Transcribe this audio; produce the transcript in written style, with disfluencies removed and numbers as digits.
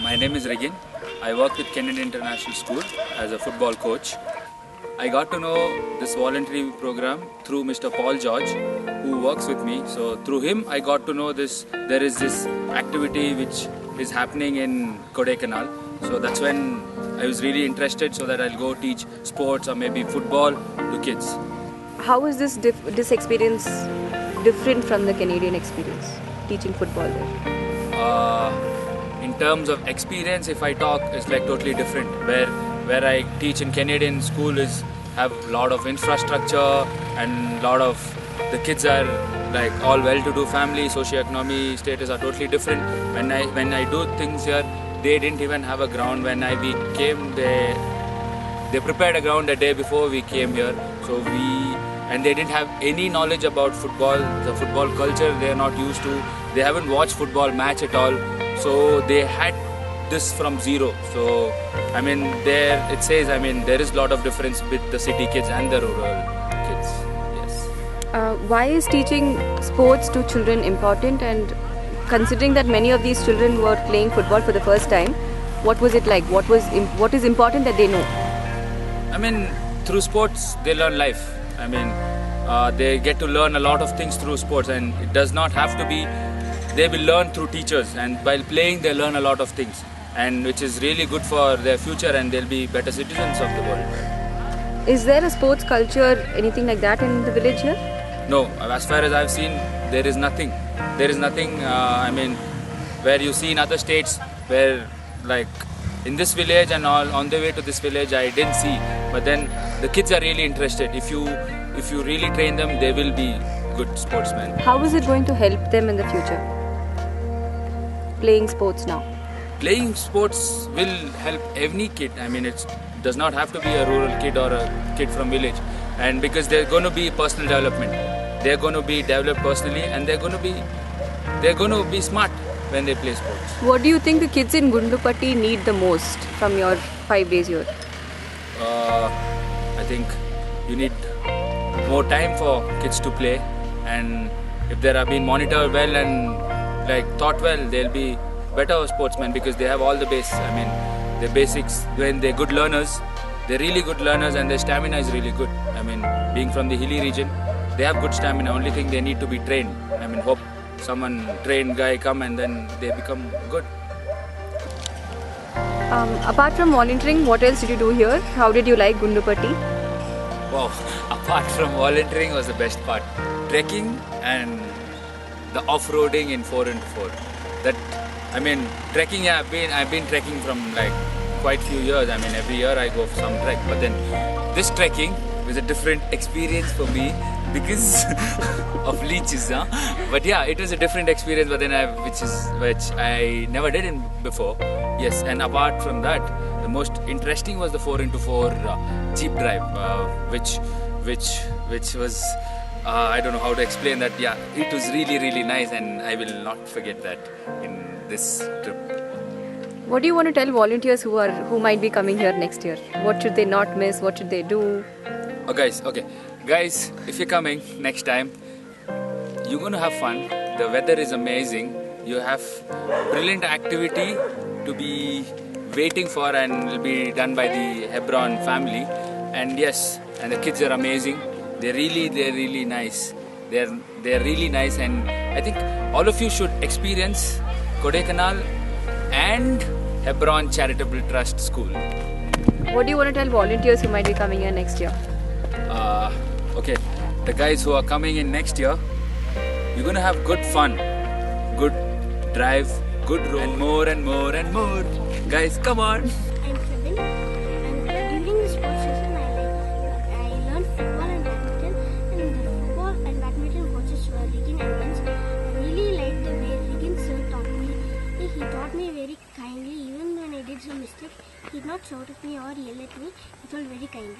My name is Regin. I work with Kennedy International School as a football coach. I got to know this voluntary program through Mr. Paul George, who works with me. So through him, I got to know there is this activity which is happening in Kodaikanal. So that's when I was really interested, so that I'll go teach sports or maybe football to kids. How is this experience different from the Canadian experience, teaching football there? In terms of experience, if I talk, it's like totally different. Where I teach in Canadian school have a lot of infrastructure, and lot of the kids are like all well-to-do family, socio-economy status are totally different. When I do things here, they didn't even have a ground. When we came, they prepared a ground a day before we came here. And they didn't have any knowledge about football, the football culture they are not used to. They haven't watched football match at all. So they had this from zero. So there it says, there is a lot of difference with the city kids and the rural kids. Yes. Why is teaching sports to children important? And considering that many of these children were playing football for the first time, what was it like? What is important that they know? Through sports they learn life. They get to learn a lot of things through sports, and it does not have to be. They will learn through teachers, and while playing they learn a lot of things, and which is really good for their future, and they'll be better citizens of the world. Is there a sports culture, anything like that in the village here? No, as far as I've seen, there is nothing. There is nothing, where you see in other states, where like in this village and all on the way to this village I didn't see, but then the kids are really interested. If you really train them, they will be good sportsmen. How is it going to help them in the future, playing sports now? Playing sports will help any kid. It does not have to be a rural kid or a kid from village, and because they're going to be personal development, they're going to be developed personally, and they're going to be smart when they play sports. What do you think the kids in Gundlupatti need the most from your 5 days here? I think you need more time for kids to play, and if they are being monitored well and taught well, they'll be better sportsmen, because they have all the the basics. When they're good learners, they're really good learners, and their stamina is really good. Being from the hilly region, they have good stamina. Only thing they need to be trained. Hope someone trained guy come and then they become good. Apart from volunteering, what else did you do here? How did you like Gundlupatti? Wow, apart from volunteering was the best part. Trekking and the off-roading in 4x4. Trekking, I've been trekking from quite few years. Every year I go for some trek, but then this trekking was a different experience for me because of leeches, huh? But yeah, it was a different experience, but then which I never did before. Yes, and apart from that, the most interesting was the 4x4 jeep drive, which was I don't know how to explain that. Yeah, it was really nice, and I will not forget that in this trip. What do you want to tell volunteers who might be coming here next year? What should they not miss? What should they do? Guys, if you're coming next time, you're going to have fun. The weather is amazing. You have brilliant activity to be waiting for, and will be done by the Hebron family. And yes, and the kids are amazing. They're really nice. They're really nice, and I think all of you should experience Kodaikanal and Hebron Charitable Trust School. What do you want to tell volunteers who might be coming here next year? The guys who are coming in next year, you're going to have good fun, good drive, good road, and more. Guys, come on! I'm Kevin, and during the sports session I learned football and badminton, and the football and badminton coaches were Regin and Vince. I really liked the way Regin sir taught me. He taught me very kindly. Even when I did some mistake, he did not shout at me or yell at me. He told very kindly.